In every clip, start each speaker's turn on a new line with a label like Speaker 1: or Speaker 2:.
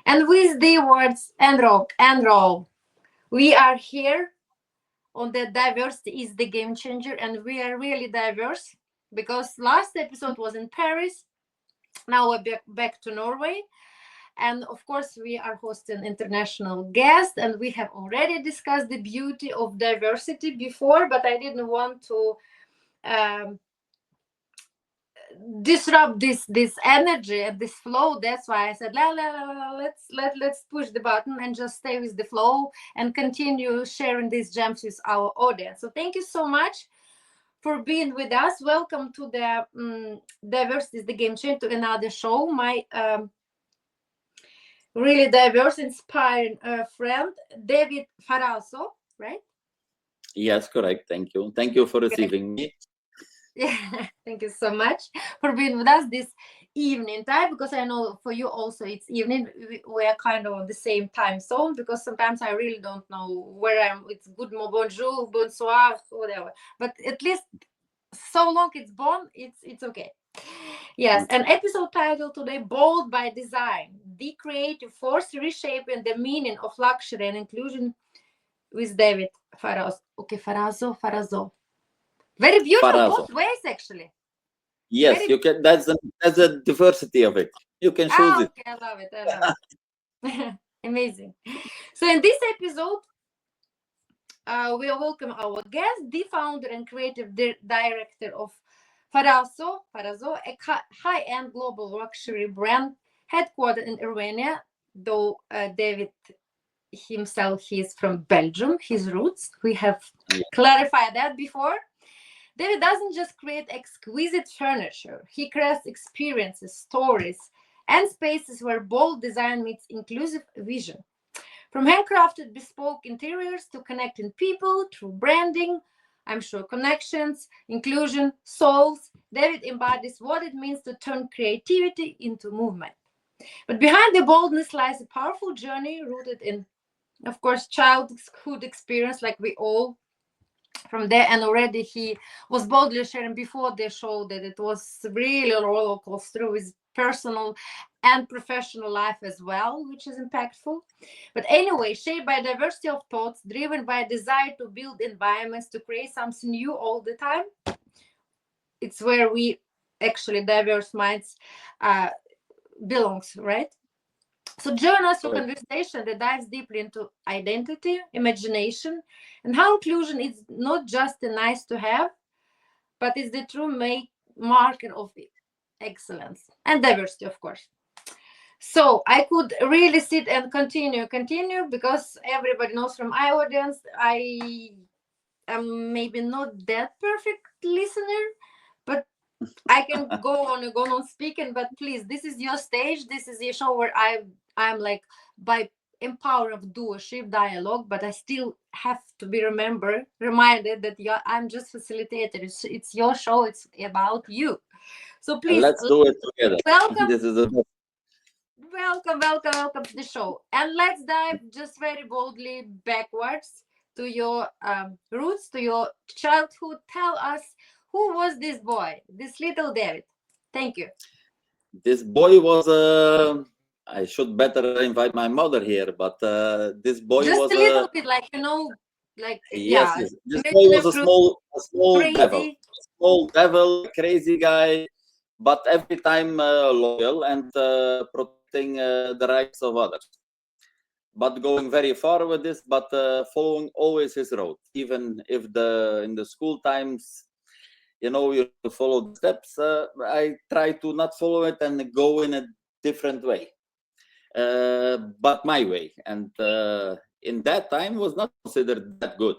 Speaker 1: And with the words and rock and roll, we are here on the diversity is the game changer, and we are really diverse because last episode was in Paris. Now we're back to Norway. And of course, we are hosting international guests, and we have already discussed the beauty of diversity before, but I didn't want to um, disrupt this energy and this flow. That's why I said let's push the button and just stay with the flow and continue sharing these gems with our audience. So thank you so much for being with us. Welcome to the Diversity is the Game Changer, to another show. My really diverse, inspiring friend, David Farazzo, right?
Speaker 2: Yes, correct. Thank you. Thank you for receiving me.
Speaker 1: Yeah, thank you so much for being with us this evening time, because I know for you also it's evening. We are kind of on the same time zone, because sometimes I really don't know where I'm. It's bonjour, bonsoir, whatever. But at least so long it's born, it's okay. Yes, an episode title today: Bold by Design, the creative force reshaping the meaning of luxury and inclusion, with David Farazzo. Okay, Farazzo. Very beautiful,
Speaker 2: Farazzo.
Speaker 1: both ways actually.
Speaker 2: Yes,
Speaker 1: Very
Speaker 2: you can. That's the diversity of it. You can choose it.
Speaker 1: okay, I love it. I love it. Amazing. So in this episode, we welcome our guest, the founder and creative director of Farazzo, a high-end global luxury brand headquartered in Romania. Though David himself, he is from Belgium, his roots. We have clarified that before. David doesn't just create exquisite furniture. He creates experiences, stories, and spaces where bold design meets inclusive vision. From handcrafted bespoke interiors to connecting people through branding, I'm sure connections, inclusion, souls, David embodies what it means to turn creativity into movement. But behind the boldness lies a powerful journey rooted in, of course, childhood experience, like we all from there. And already he was boldly sharing before the show that it was really a roller coaster with personal and professional life as well, which is impactful. But anyway, shaped by diversity of thoughts, driven by a desire to build environments, to create something new all the time, it's where we actually diverse minds uh, belongs, right? So join us for
Speaker 2: Correct.
Speaker 1: conversation that dives deeply into identity, imagination, and how inclusion is not just a nice to have, but it's the true marker of excellence and diversity, of course. So I could really sit and continue, because everybody knows from my audience, I am maybe not that perfect listener, but I can go on speaking. But please, this is your stage. This is your show where I'm like, by empower of doership dialogue, but I still have to be reminded that I'm just facilitator. It's your show. It's about you. So
Speaker 2: And
Speaker 1: please,
Speaker 2: let's do it together.
Speaker 1: welcome,
Speaker 2: This is the best.
Speaker 1: welcome to the show. And let's dive just very boldly backwards to your roots, to your childhood. Tell us, who was this boy, this little David? Thank you.
Speaker 2: This boy was a. I should better invite my mother here, but this boy
Speaker 1: Just
Speaker 2: was
Speaker 1: a little
Speaker 2: a.
Speaker 1: bit, like, like,
Speaker 2: Yes,
Speaker 1: yeah,
Speaker 2: yes. This boy
Speaker 1: imagine
Speaker 2: was a small devil,
Speaker 1: crazy.
Speaker 2: small devil, crazy guy, but every time loyal and protecting the rights of others. But going very far with this, but following always his road, even if the in the school times, you follow the steps. I try to not follow it and go in a different way, but my way. And in that time was not considered that good.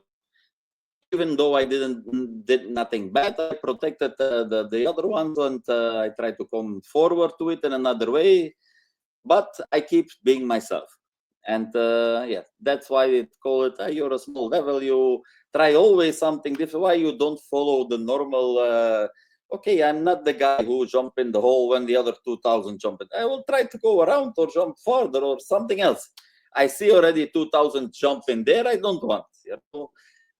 Speaker 2: Even though I did nothing bad, I protected the other ones, and I tried to come forward to it in another way. But I keep being myself. And yeah, that's why they call it, you're a small devil. You try always something different. Why you don't follow the normal, okay, I'm not the guy who jump in the hole when the other 2000 jump in. I will try to go around or jump farther or something else. I see already 2000 jump in there. I don't want.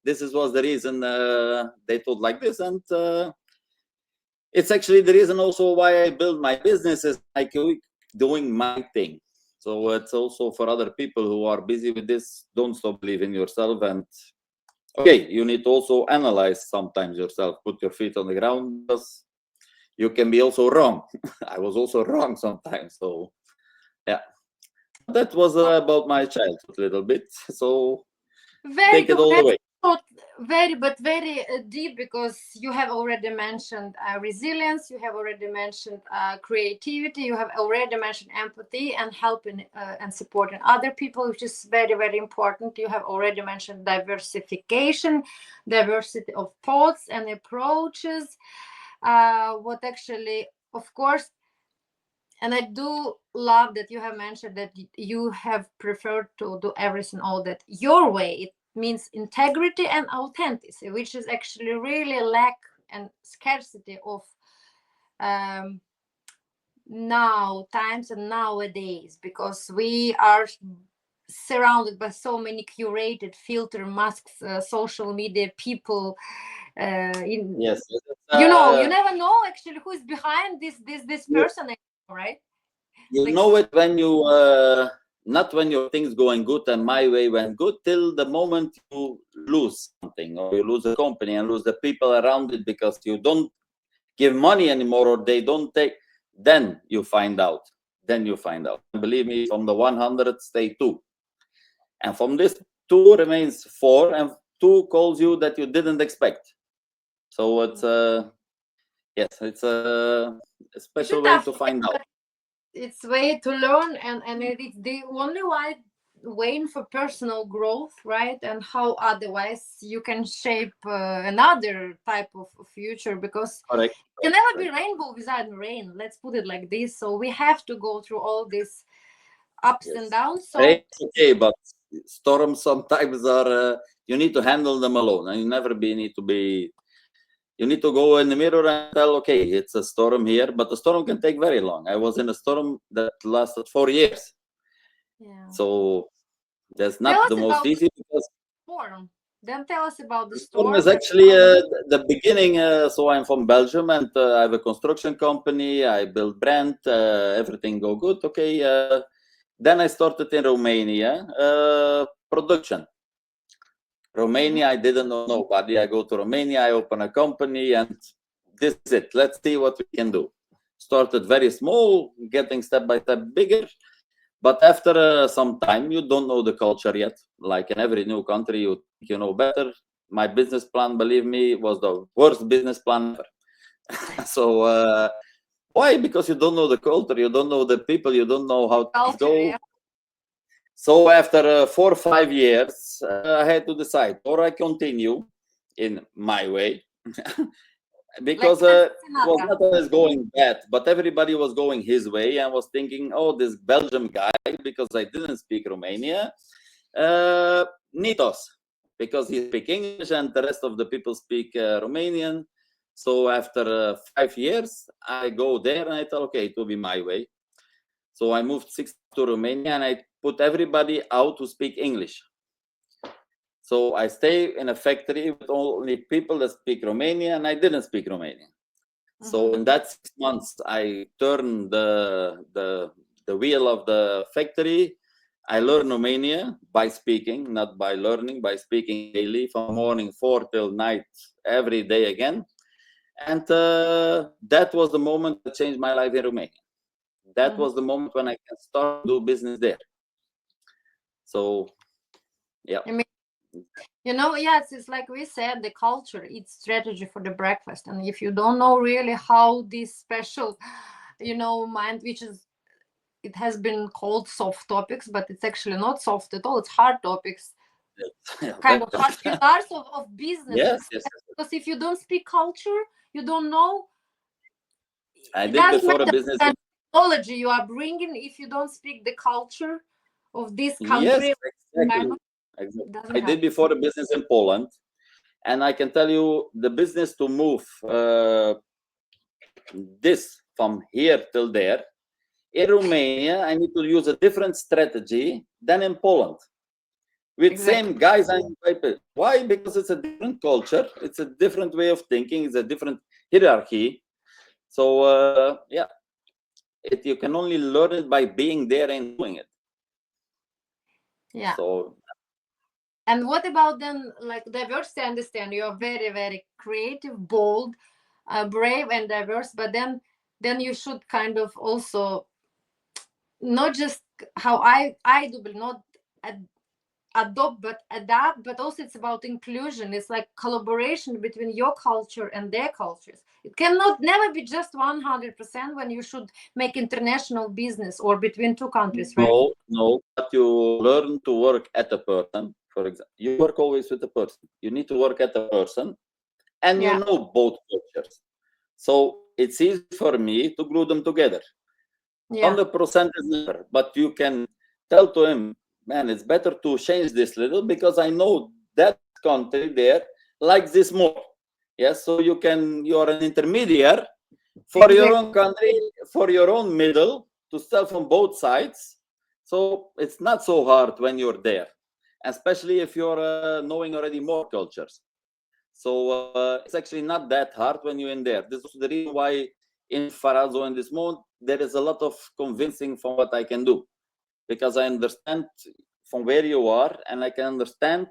Speaker 2: This was the reason they thought like this. And it's actually the reason also why I build my business, is like doing my thing. So it's also for other people who are busy with this, don't stop believing in yourself. And okay, you need to also analyze sometimes yourself, put your feet on the ground, because you can be also wrong. I was also wrong sometimes. So yeah, that was about my childhood a little bit. So
Speaker 1: Very
Speaker 2: take it
Speaker 1: good.
Speaker 2: all
Speaker 1: That's
Speaker 2: away.
Speaker 1: not very, but very deep, because you have already mentioned resilience, you have already mentioned creativity, you have already mentioned empathy and helping and supporting other people, which is very, very important. You have already mentioned diversification, diversity of thoughts and approaches. What actually, of course, and I do love that you have mentioned that you have preferred to do everything all that your way. It means integrity and authenticity, which is actually really lack and scarcity of um, now times and nowadays, because we are surrounded by so many curated filter masks, social media people.
Speaker 2: Yes.
Speaker 1: You never know actually who is behind this
Speaker 2: You,
Speaker 1: person, right?
Speaker 2: you
Speaker 1: Like,
Speaker 2: know it when you not when your things going good and my way went good, till the moment you lose something, or you lose a company and lose the people around it because you don't give money anymore, or they don't take, then you find out. Then you find out. And believe me, from the 100 stay 2, and from this 2 remains 4, and 2 calls you that you didn't expect. So it's yes, it's a
Speaker 1: it's a
Speaker 2: special way
Speaker 1: tough
Speaker 2: to
Speaker 1: way,
Speaker 2: find out.
Speaker 1: but it's way to learn, and it's the only way for personal growth, right? And how otherwise you can shape another type of future, because
Speaker 2: Correct.
Speaker 1: it can never be rainbow without rain. Let's put it like this. So we have to go through all these ups and
Speaker 2: Yes.
Speaker 1: downs. So
Speaker 2: Rain is okay, but storms sometimes are you need to handle them alone, and you never be need to be. You need to go in the mirror and tell, okay, it's a storm here, but the storm can take very long. I was in a storm that lasted 4 years,
Speaker 1: yeah,
Speaker 2: so that's
Speaker 1: tell
Speaker 2: not
Speaker 1: us
Speaker 2: the most
Speaker 1: about the
Speaker 2: easy, because
Speaker 1: storm. Then tell us about the
Speaker 2: the storm is
Speaker 1: storm and
Speaker 2: actually
Speaker 1: how you.
Speaker 2: the beginning. So I'm from Belgium, and I have a construction company. I build brand, everything go good. Okay. Then I started in Romania, production.
Speaker 1: Mhm.
Speaker 2: Romania, I didn't know nobody. I go to Romania, I open a company, and this is it. Let's see what we can do. Started very small, getting step by step bigger. But after some time, you don't know the culture yet. Like in every new country, you think you know better. My business plan, believe me, was the worst business plan ever. So why? Because you don't know the culture, you don't know the people, you don't know how things
Speaker 1: Culture, yeah.
Speaker 2: go. So after 4 or 5 years, I had to decide, or I continue in my way,
Speaker 1: Like
Speaker 2: because
Speaker 1: Francis
Speaker 2: it was
Speaker 1: Sinatra.
Speaker 2: not always going bad, but everybody was going his way, and was thinking, oh, this Belgium guy, because I didn't speak Romania, uh, need us, because he speak English and the rest of the people speak Romanian. So after 5 years, I go there and I thought, okay, it will be my way. So I moved 6 to Romania, and I put everybody out to speak English. So I stay in a factory with only people that speak Romanian, and I didn't speak Romanian. So
Speaker 1: Mhm.
Speaker 2: in that 6 months, I turned the wheel of the factory. I learned Romania by speaking, not by learning, by speaking daily from morning 4 till night, every day again. And that was the moment that changed my life in Romania. That
Speaker 1: Mhm.
Speaker 2: was the moment when I can start to do business there. So yeah.
Speaker 1: I mean, yes, it's like we said, the culture, it's strategy for the breakfast. And if you don't know really how this special, mind, which is, it has been called soft topics, but it's actually not soft at all. It's hard topics,
Speaker 2: Yeah,
Speaker 1: kind of hard pillars of business
Speaker 2: yes,
Speaker 1: success.
Speaker 2: yes, yes.
Speaker 1: Because if you don't speak culture, you don't know,
Speaker 2: I
Speaker 1: it
Speaker 2: did
Speaker 1: doesn't
Speaker 2: before a
Speaker 1: matter
Speaker 2: business
Speaker 1: what
Speaker 2: in,
Speaker 1: kind of technology you are bringing. If you don't speak the culture of this
Speaker 2: yes,
Speaker 1: country
Speaker 2: exactly.
Speaker 1: environment,
Speaker 2: Exactly.
Speaker 1: it doesn't
Speaker 2: I
Speaker 1: help.
Speaker 2: did before a business in Poland, and I can tell you the business to move this from here till there. In Romania, I need to use a different strategy than in Poland, with
Speaker 1: Exactly.
Speaker 2: same guys and people. Why? Because it's a different culture, it's a different way of thinking, it's a different hierarchy. So yeah, you can only learn it by being there and doing it.
Speaker 1: Yeah.
Speaker 2: So
Speaker 1: And what about then, like diversity? I understand you're very, very creative, bold, brave, and diverse. But then you should kind of also not just how I do, but not ad- adopt, but adapt. But also it's about inclusion. It's like collaboration between your culture and their cultures. It cannot never be just 100% when you should make international business or between two countries, right?
Speaker 2: no, but you learn to work at a person. For example, you work always with a person. You need to work at a person, and you
Speaker 1: Yeah.
Speaker 2: know both cultures. So it's easy for me to glue them together.
Speaker 1: Yeah.
Speaker 2: 100% is never, but you can tell to him, man, it's better to change this little because I know that country there likes this more. Yes, so you are an intermediary for your
Speaker 1: Exactly.
Speaker 2: own country, for your own middle to sell from both sides. So it's not so hard when you're there, especially if you're knowing already more cultures. So it's actually not that hard when you're in there. This is the reason why in Farazzo in this mode, there is a lot of convincing from what I can do, because I understand from where you are and I can understand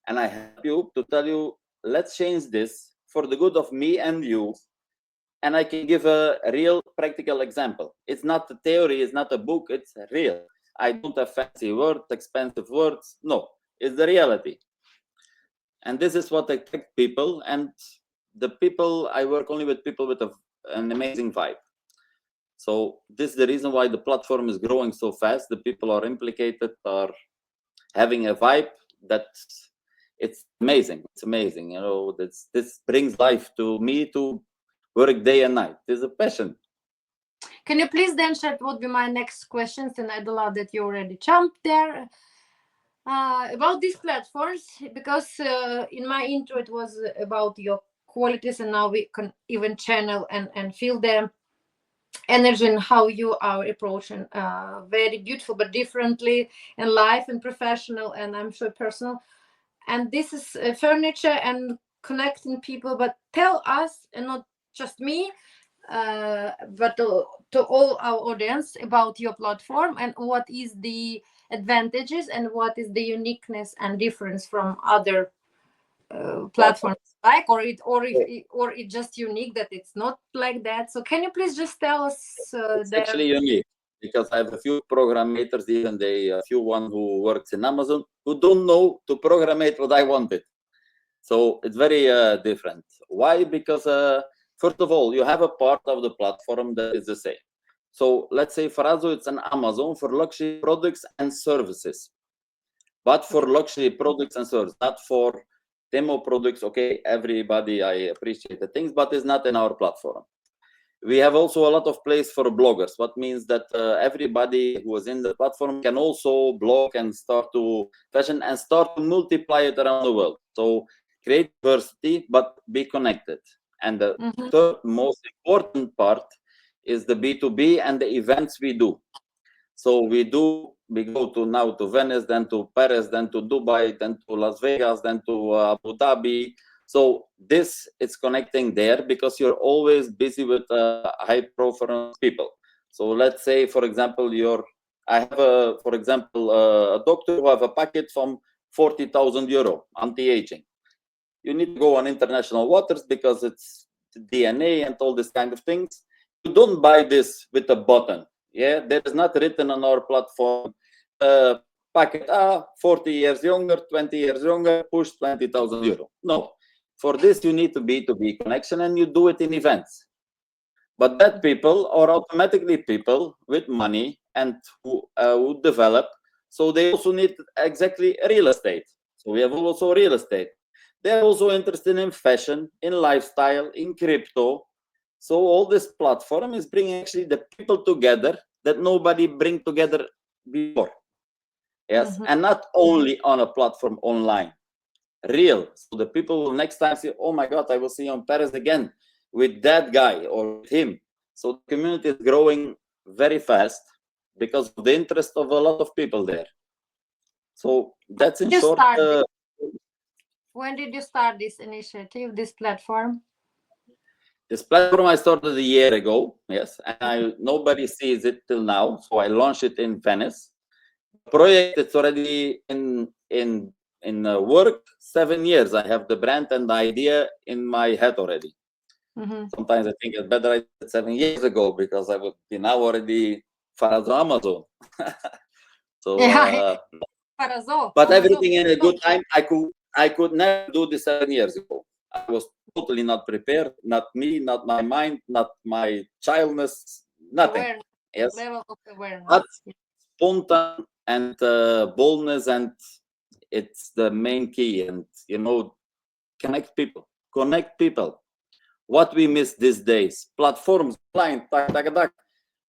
Speaker 2: and I help you to tell you, let's change this for the good of me and you. And I can give a real practical example. It's not a theory, it's not a book, it's real. I don't have fancy words, expensive words. No, it's the reality. And this is what attracts people. And the people, I work only with people with an amazing vibe. So this is the reason why the platform is growing so fast. The people are implicated, are having a vibe that it's amazing. It's amazing. You know, this brings life to me to work day and night. It's a passion.
Speaker 1: Can you please then share what would be my next questions? And I'd love that you already jumped there about these platforms, because in my intro it was about your qualities, and now we can even channel and feel the energy and how you are approaching very beautiful but differently in life and professional, and I'm sure personal. And this is furniture and connecting people. But tell us, and not just me, but to all our audience, about your platform and what is the advantages and what is the uniqueness and difference from other platforms,
Speaker 2: Platforms.
Speaker 1: like, or it, or if it, or it's just unique that it's not like that. So can you please just tell us
Speaker 2: It's
Speaker 1: there?
Speaker 2: actually unique because I have a few programmers, even a few one who works in Amazon, who don't know to program what I wanted. So it's very different. Why? Because first of all, you have a part of the platform that is the same. So let's say Farazzo, it's an Amazon for luxury products and services, but for luxury products and services, not for demo products. Okay, everybody, I appreciate the things, but it's not in our platform. We have also a lot of place for bloggers, what means that everybody who is in the platform can also blog and start to fashion and start to multiply it around the world. So create diversity, but be connected. And the
Speaker 1: Mhm.
Speaker 2: third most important part is the B2B and the events we do. So we go to now to Venice, then to Paris, then to Dubai, then to Las Vegas, then to Abu Dhabi. So this is connecting there because you're always busy with high profile people. So let's say, for example, I have for example, a doctor who have a packet from 40,000 euro anti-aging. You need to go on international waters because it's DNA and all this kind of things. You don't buy this with a button. Yeah, there is not written on our platform, packet 40 years younger, 20 years younger, push 20,000 euro. No, for this you need to be connection, and you do it in events. But that people are automatically people with money and who develop. So they also need exactly real estate. So we have also real estate. They're also interested in fashion, in lifestyle, in crypto. So all this platform is bringing actually the people together that nobody bring together before. Yes,
Speaker 1: Mhm.
Speaker 2: and not only on a platform online, real. So the people will next time say, "Oh my God, I will see you in Paris again with that guy or with him." So the community is growing very fast because of the interest of a lot of people there. So that's in
Speaker 1: You
Speaker 2: short.
Speaker 1: start When did you start this initiative, this platform?
Speaker 2: This platform I started a year ago, yes, and nobody sees it till now. So I launched it in Venice. project, it's already in work 7 years. I have the brand and the idea in my head already. Sometimes I think it's better I did it 7 years ago, because I would be now already Farazzo Amazon. So
Speaker 1: Farazzo,
Speaker 2: but everything in a good time. I could never do this 7 years ago. I was totally not prepared, not me, not my mind, not my childness, nothing.
Speaker 1: Awareness,
Speaker 2: Yes,
Speaker 1: level of awareness.
Speaker 2: but spontaneous and boldness, and it's the main key. And connect people. What we miss these days, platforms, online,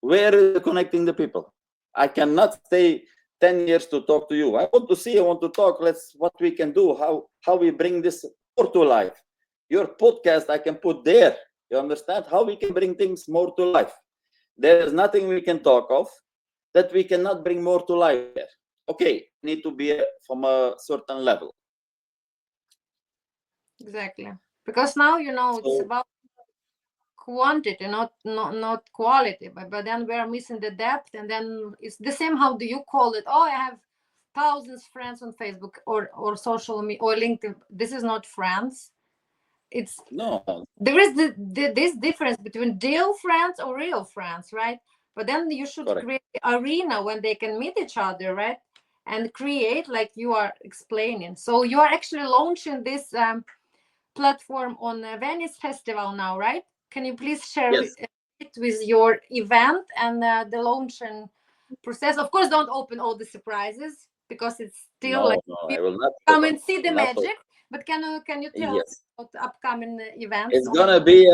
Speaker 2: where is connecting the people? I cannot stay 10 years to talk to you. I want to see, I want to talk. Let's what we can do, how we bring this more to life. Your podcast I can put there. You understand how we can bring things more to life? There is nothing we can talk of that we cannot bring more to life there. Okay, need to be from a certain level.
Speaker 1: Exactly. Because now, it's about quantity, not quality, but then we're missing the depth, and then it's the same. How do you call it? Oh, I have thousands friends on Facebook or social media or LinkedIn. This is not friends. It's
Speaker 2: no.
Speaker 1: There is this difference between real friends or real friends, right? But then you should create an arena when they can meet each other, right? And create, like you are explaining. So you are actually launching this platform on Venice Festival now, right? Can you please share it with your event and the launching process? Of course, don't open all the surprises, because it's still
Speaker 2: I will not
Speaker 1: come and see the magic. But can you tell us about the upcoming events?
Speaker 2: It's gonna be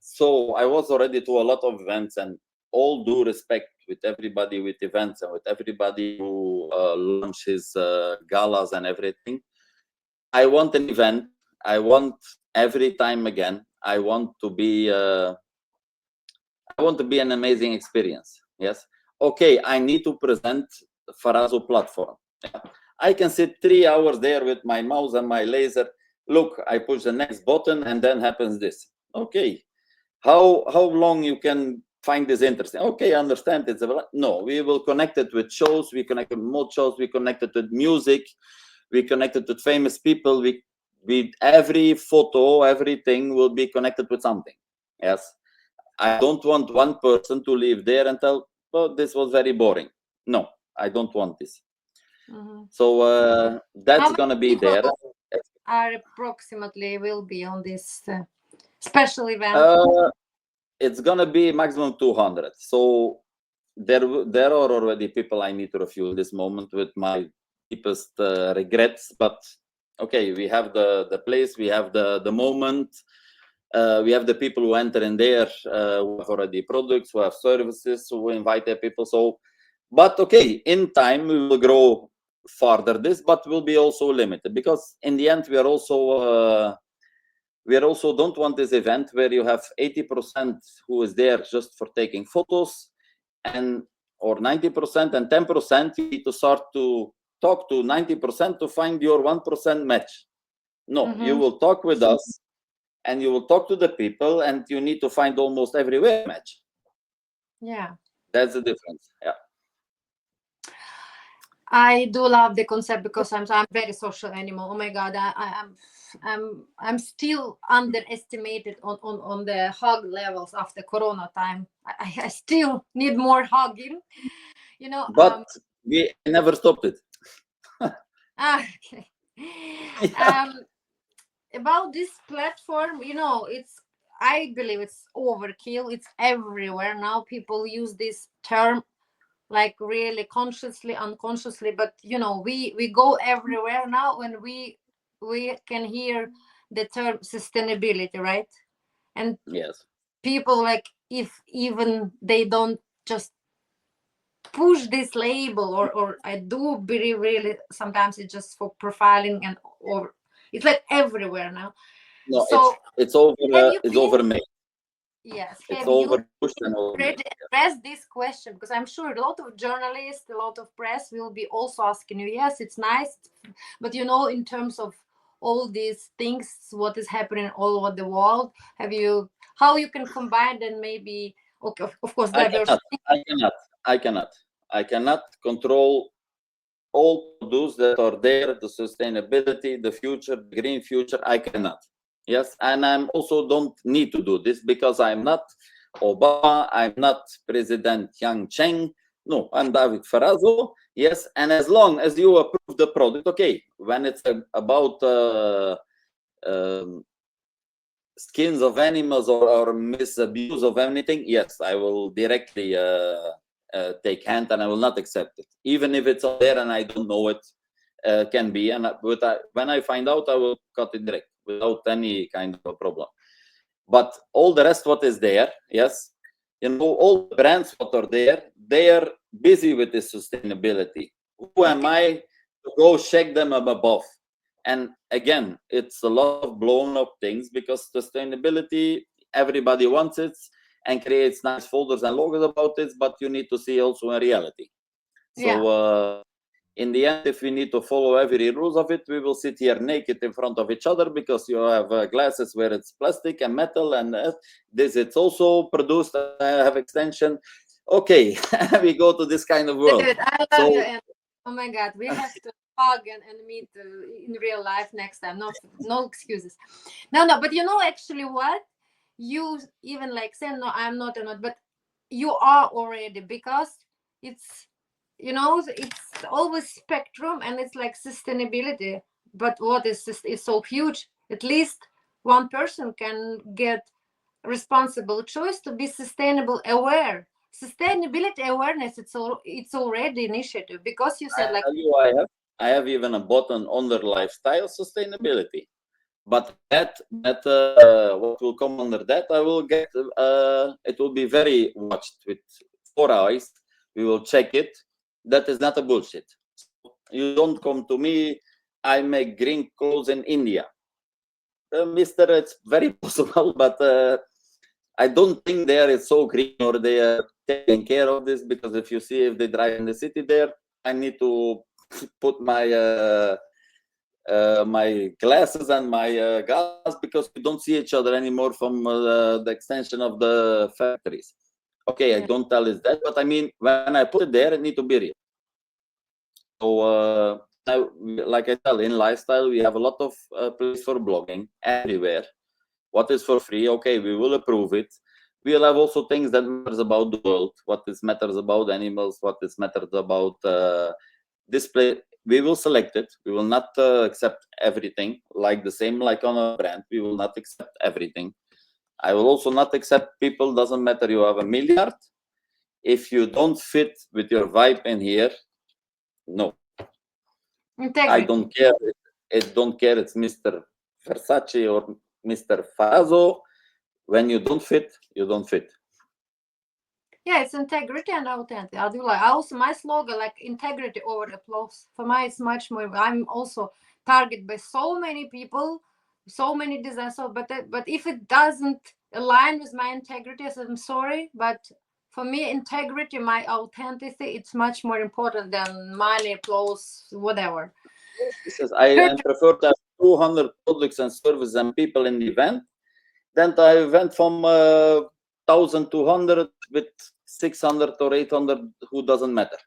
Speaker 2: so I was already to a lot of events, and all due respect with everybody with events and with everybody who launches galas and everything. I want an event. I want every time again. I want to be an amazing experience. Yes. Okay. I need to present Farazzo platform. Yeah. I can sit 3 hours there with my mouse and my laser. Look, I push the next button and then happens this. Okay. How long you can find this interesting? Okay, I understand. No, we will connect it with shows. We connect it with mod shows. We connect it with music. We connect it with famous people. We every photo, everything will be connected with something. Yes. I don't want one person to live there and tell, oh, this was very boring. No, I don't want this. So that's going to be there.
Speaker 1: Are approximately will be on this special event?
Speaker 2: It's going to be maximum 200. So there are already people I need to review in this moment with my deepest regrets. But okay, we have the place, we have the moment. We have the people who enter in there who have already products, who have services, who invite their people. So, but okay, in time we will grow further this, but will be also limited, because in the end we are also don't want this event where you have 80% who is there just for taking photos, and or 90%, and 10% you need to start to talk to 90% to find your 1% match. No, you will talk with us. And you will talk to the people, and you need to find almost everywhere a match.
Speaker 1: Yeah,
Speaker 2: that's the difference. Yeah,
Speaker 1: I do love the concept, because I'm very social animal. Oh my god, I'm still underestimated on the hug levels after Corona time. I still need more hugging,
Speaker 2: but we never stopped it.
Speaker 1: Okay. About this platform, I believe it's overkill. It's everywhere now. People use this term like really consciously, unconsciously, but we go everywhere now when we can hear the term sustainability, right? And
Speaker 2: yes,
Speaker 1: people, like, if even they don't just push this label, or I do believe really sometimes it's just for profiling, or it's like everywhere now.
Speaker 2: no,
Speaker 1: So
Speaker 2: it's overmade.
Speaker 1: Yes.
Speaker 2: It's
Speaker 1: Have you
Speaker 2: overpushed and overmade.
Speaker 1: addressed this question? Because I'm sure a lot of journalists, a lot of press will be also asking you, yes, it's nice, but in terms of all these things, what is happening all over the world, how you can combine, and maybe, okay, of course, diversity.
Speaker 2: I cannot control all products that are there, the sustainability, the future, the green future, I cannot. Yes, and I'm also don't need to do this because I'm not Obama, I'm not President Yang Cheng. No, I'm David Farazzo. Yes, and as long as you approve the product, okay. When it's about skins of animals or misabuse of anything, yes, I will directly take hand and I will not accept it, even if it's on there and I don't know it. Can be, and when I find out, I will cut it direct without any kind of a problem. But all the rest, what is there, yes, all the brands what are there, they are busy with this sustainability. Who am I to go check them above? And again, it's a lot of blown up things because sustainability, everybody wants it and creates nice folders and logos about it, but you need to see also in reality. So in the end, if we need to follow every rules of it, we will sit here naked in front of each other because you have glasses where it's plastic and metal, and this it's also produced. Have extension. Okay, we go to this kind of world.
Speaker 1: David, I love you. And oh my God, we have to hug and meet in real life next time. No excuses. No. But actually, what you even like saying, no, I'm not, but you are already, because it's it's always spectrum and it's like sustainability. But what is this is so huge. At least one person can get responsible choice to be sustainable aware. Sustainability awareness, it's already initiative, because you said like
Speaker 2: I have even a button under lifestyle sustainability. But that what will come under that, I will get. It will be very watched with 4 eyes. We will check it. That is not a bullshit. You don't come to me. I make green clothes in India, Mister. It's very possible, but I don't think there is so green or they are taking care of this, because if you see if they drive in the city there, I need to put my my glasses and my glass, because we don't see each other anymore from the extension of the factories. Okay, I don't tell it that, but I mean, when I put it there, it need to be real. So now, like I tell, in lifestyle, we have a lot of place for blogging everywhere. What is for free? Okay, we will approve it. We'll have also things that matters about the world, what is matters about animals, what is matters about display. We will select it. We will not accept everything, like the same like on a brand. We will not accept everything. I will also not accept people, doesn't matter you have $1 million. If you don't fit with your vibe in here, no.
Speaker 1: integrity.
Speaker 2: I don't care. It don't care. It's Mr. Versace or Mr. Farazzo. When you don't fit, you don't fit.
Speaker 1: Yeah, it's integrity and authenticity. I do like also my slogan, like integrity over applause. For me, it's much more. I'm also targeted by so many people, so many designs. So, but if it doesn't align with my integrity, I'm sorry. But for me, integrity, my authenticity, it's much more important than money, applause, whatever.
Speaker 2: I prefer to have 200 products and services and people in the event than I went from 1,200 with 600 or 800 who doesn't matter.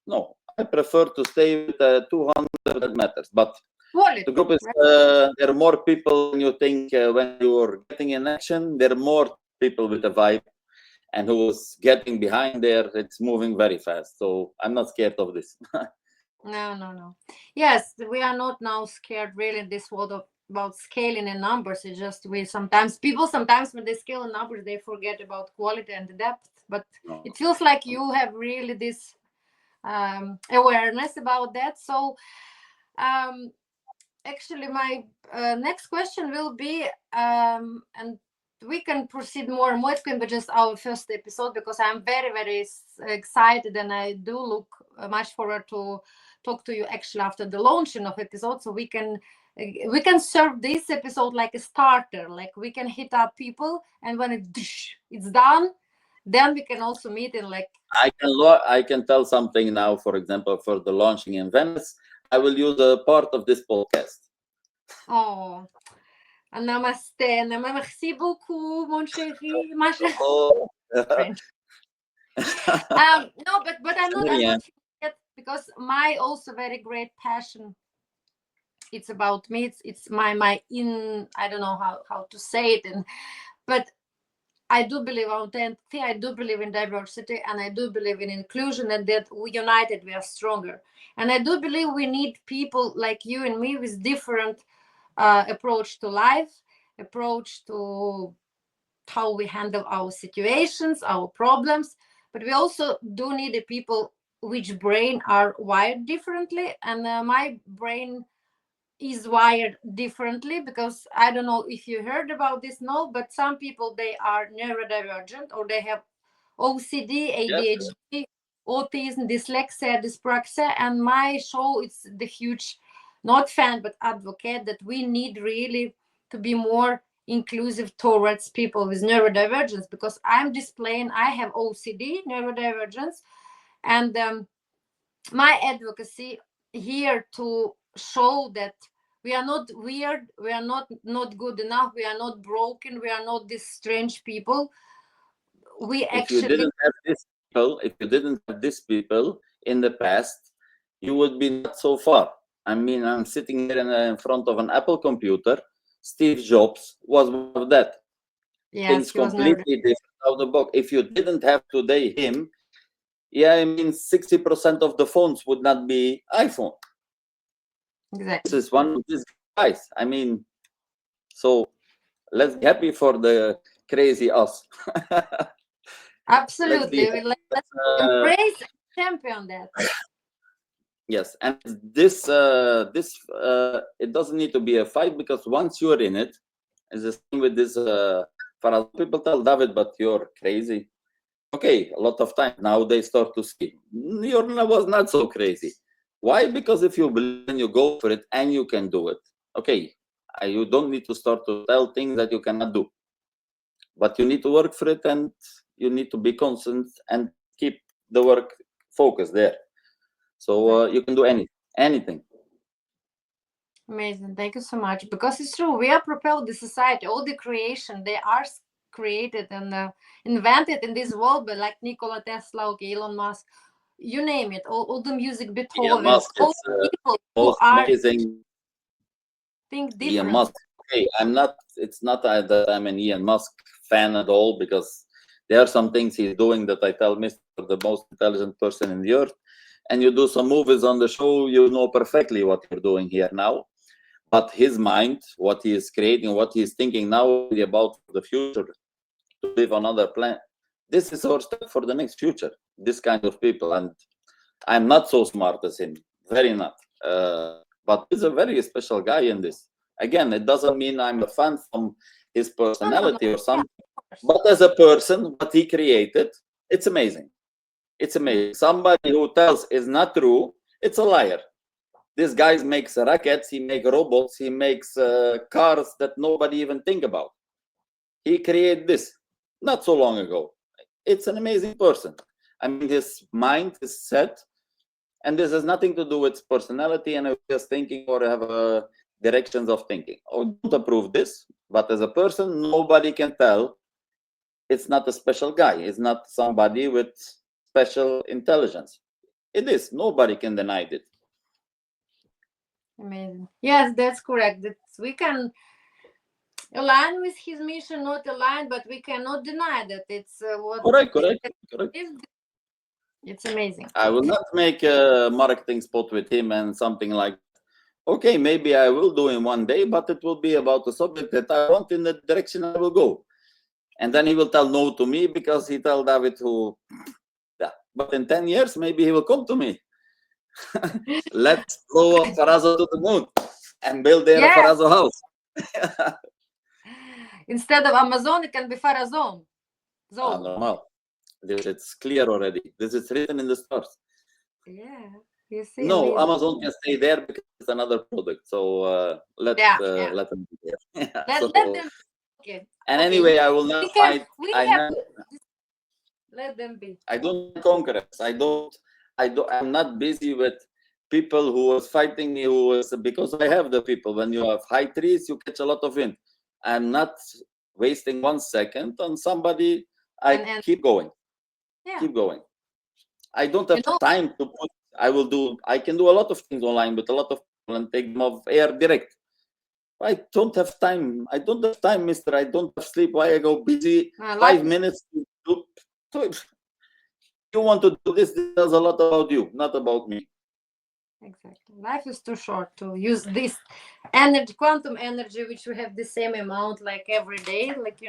Speaker 2: No, I prefer to stay with 200 that matters. But the group is there are more people than you think when you're getting in action. There are more people with a vibe, and who's getting behind there. It's moving very fast. So I'm not scared of this.
Speaker 1: No. Yes, we are not now scared really in this world about scaling in numbers. It's just people sometimes when they scale in numbers, they forget about quality and depth. But it feels like you have really this awareness about that. So actually my next question will be, and we can proceed more and more. It can be just our first episode, because I'm very, very excited, and I do look much forward to talk to you actually after the launching of episode, so we can serve this episode like a starter, like we can hit up people, and when it's done, then we can also meet in like
Speaker 2: I can tell something now. For example, for the launching in Venice, I will use a part of this podcast.
Speaker 1: Oh, namaste, merci beaucoup, mon chéri, French. No, but I'm not because my also very great passion, it's about me, it's my in, I don't know how to say it, and but I do believe in authenticity, I do believe in diversity, and I do believe in inclusion, and that we united we are stronger. And I do believe we need people like you and me with different approach to life, approach to how we handle our situations, our problems. But we also do need the people which brain are wired differently, and my brain is wired differently, because I don't know if you heard about this, no, but some people, they are neurodivergent, or they have OCD,
Speaker 2: Yes.
Speaker 1: ADHD, autism, dyslexia, dyspraxia. And my show, it's the huge, not fan, but advocate that we need really to be more inclusive towards people with neurodivergence, because I'm displaying, I have OCD, neurodivergence, and my advocacy here to show that we are not weird, we are not good enough, we are not broken, we are not these strange people. We
Speaker 2: If you
Speaker 1: actually,
Speaker 2: didn't have these people, if you didn't have these people in the past, you would be not so far. I mean, I'm sitting here in front of an Apple computer. Steve Jobs was one of that.
Speaker 1: yes,
Speaker 2: Things
Speaker 1: he was never,
Speaker 2: completely different out of the box. If you didn't have today him, yeah, I mean, 60% of the phones would not be iPhone. This
Speaker 1: exactly,
Speaker 2: is one of these guys. I mean, so let's be happy for the crazy us. Let's be
Speaker 1: absolutely,
Speaker 2: happy.
Speaker 1: let's
Speaker 2: Uh,
Speaker 1: embrace and champion that.
Speaker 2: yes, and this it doesn't need to be a fight, because once you're in it, it's the same with this. For people tell David, but you're crazy. Okay, a lot of times now they start to see was not so crazy. Why? Because if you believe and you go for it and you can do it, okay, you don't need to start to tell things that you cannot do, but you need to work for it, and you need to be constant and keep the work focused there. So you can do anything.
Speaker 1: Amazing, thank you so much, because it's true, we are propelled the society, all the creation, they are created and invented in this world, but like Nikola Tesla, okay, Elon Musk, you name it, all the music,
Speaker 2: Elon
Speaker 1: Beethoven's,
Speaker 2: Musk
Speaker 1: all
Speaker 2: is
Speaker 1: people who
Speaker 2: most
Speaker 1: are
Speaker 2: amazing.
Speaker 1: think
Speaker 2: Elon
Speaker 1: different.
Speaker 2: Musk. Okay, I'm not. It's not that I'm an Elon Musk fan at all, because there are some things he's doing that I tell Mister the most intelligent person in the earth. And you do some movies on the show, you know perfectly what you're doing here now. But his mind, what he is creating, what he is thinking now about the future, to live on another planet. This is our step for the next future. This kind of people, and I'm not so smart as him, very not. But he's a very special guy in this. Again, it doesn't mean I'm a fan from his
Speaker 1: No, no, no.
Speaker 2: personality or
Speaker 1: Yeah,
Speaker 2: something,
Speaker 1: of course.
Speaker 2: but as a person, what he created, it's amazing. It's amazing. Somebody who tells is not true, it's a liar. This guy makes rockets, he makes robots, he makes cars that nobody even think about. He created this not so long ago. It's an amazing person. I mean, his mind is set, and this has nothing to do with personality and just thinking or have directions of thinking. Oh, don't approve this, but as a person, nobody can tell it's not a special guy. It's not somebody with special intelligence. It is. Nobody can deny it.
Speaker 1: Amazing. Yes, that's correct. That's, we can align with his mission, not align, but we cannot deny that it's what
Speaker 2: Correct,
Speaker 1: he
Speaker 2: correct, correct.
Speaker 1: is. It's amazing.
Speaker 2: I will not make a marketing spot with him and something like, okay, maybe I will do in one day, but it will be about the subject that I want, in the direction I will go. And then he will tell no to me because he tell David who, yeah. But in 10 years, maybe he will come to me. Let's blow up Farazzo to the moon and build there a
Speaker 1: Yeah.
Speaker 2: Farazzo house.
Speaker 1: Instead of Amazon, it can be Farazone. Zone.
Speaker 2: Normal. This it's clear already. This is written in the stars.
Speaker 1: Yeah. You see,
Speaker 2: No,
Speaker 1: amazing.
Speaker 2: Amazon can stay there because it's another product. So
Speaker 1: Yeah, yeah.
Speaker 2: let them be there. Yeah,
Speaker 1: Let
Speaker 2: so
Speaker 1: them. Okay.
Speaker 2: and
Speaker 1: Okay.
Speaker 2: anyway, I will not
Speaker 1: We can.
Speaker 2: fight.
Speaker 1: We
Speaker 2: I
Speaker 1: have.
Speaker 2: never.
Speaker 1: Let them be.
Speaker 2: I don't conquerors. I don't. I don't. I'm not busy with people who was fighting me. Who was because I have the people. When you have high trees, you catch a lot of wind. I'm not wasting 1 second on somebody. I
Speaker 1: And
Speaker 2: keep going.
Speaker 1: yeah.
Speaker 2: Keep going. I don't
Speaker 1: You
Speaker 2: have
Speaker 1: know.
Speaker 2: time to put. I can do a lot of things online with a lot of people and take them off air direct. I don't have time. I don't have time, mister. I don't have sleep. Why I go busy?
Speaker 1: Life
Speaker 2: 5 minutes to do. So if you want to do this, this tells a lot about you, not about me.
Speaker 1: Exactly. Life is too short to use this energy, quantum energy, which we have the same amount like every day, like,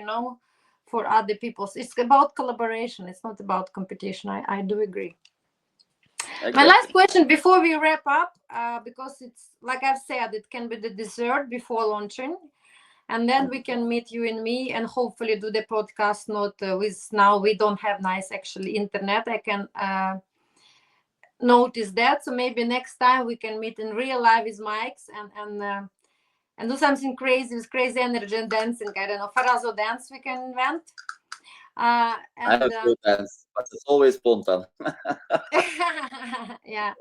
Speaker 1: for other people. It's about collaboration. It's not about competition. I do agree. My last
Speaker 2: Exactly.
Speaker 1: question before we wrap up, because it's like I've said, it can be the dessert before launching. And then we can meet you and me and hopefully do the podcast not with now we don't have nice actually internet. I can notice that. So maybe next time we can meet in real life with mics and do something crazy with crazy energy and dancing. I don't know, Farazzo dance we can invent.
Speaker 2: I
Speaker 1: And
Speaker 2: have to dance, but it's always spontaneous.
Speaker 1: yeah,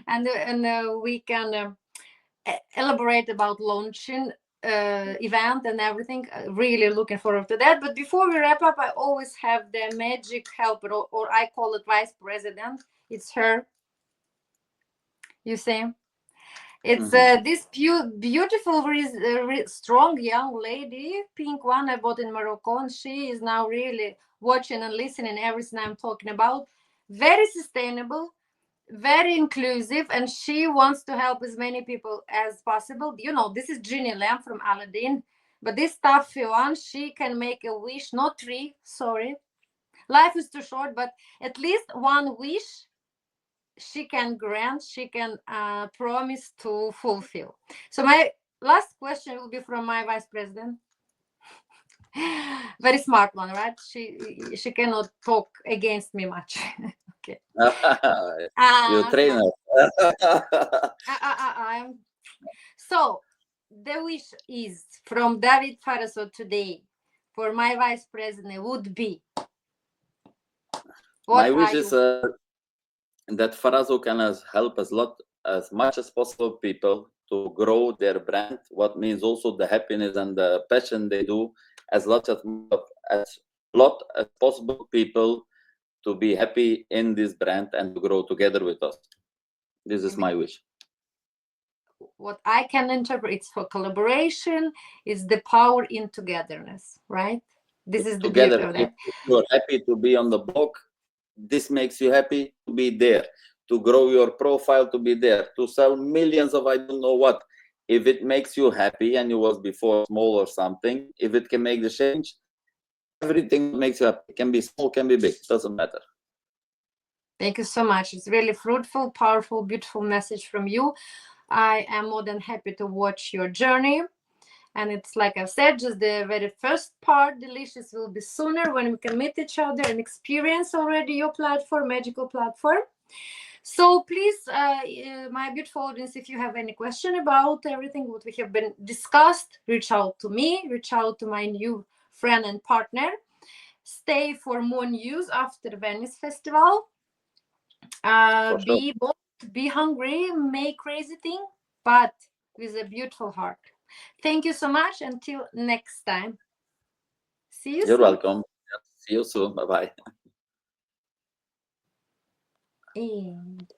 Speaker 1: and we can elaborate about launching event and everything. Really looking forward to that. But before we wrap up, I always have the magic helper, or I call it vice president. It's her. You see. It's this beautiful, strong young lady, pink one I bought in Morocco, and she is now really watching and listening everything I'm talking about. Very sustainable, very inclusive, and she wants to help as many people as possible. This is Ginny Lamb from Aladdin, but this tough one, she can make a wish, not three, sorry. Life is too short, but at least one wish she can grant, she can promise to fulfill. So my last question will be from my vice president. Very smart one, right? She cannot talk against me much. Okay.
Speaker 2: You train
Speaker 1: No.
Speaker 2: her.
Speaker 1: So the wish is from David Farazzo today for my vice president would be.
Speaker 2: My wish is that Farazzo can help as much as possible people to grow their brand. What means also the happiness and the passion they do, as lot as possible people to be happy in this brand and to grow together with us. This is my wish.
Speaker 1: What I can interpret, it's for collaboration, it's the power in togetherness, right? This is the beauty of that.
Speaker 2: If you're happy to be on the blog, this makes you happy to be there, to grow your profile, to be there, to sell millions of I don't know what. If it makes you happy and you was before small or something, if it can make the change, everything makes you happy. It can be small, can be big, doesn't matter.
Speaker 1: Thank you so much. It's really fruitful, powerful, beautiful message from you. I am more than happy to watch your journey. And it's like I've said, just the very first part. Delicious will be sooner when we can meet each other and experience already your platform, magical platform. So please, my beautiful audience, if you have any question about everything what we have been discussed, reach out to me, reach out to my new friend and partner. Stay for more news after Venice Festival. Be bold, be hungry, make crazy thing, but with a beautiful heart. Thank you so much. Until next time. See you soon.
Speaker 2: You're welcome. See you soon. Bye-bye.
Speaker 1: And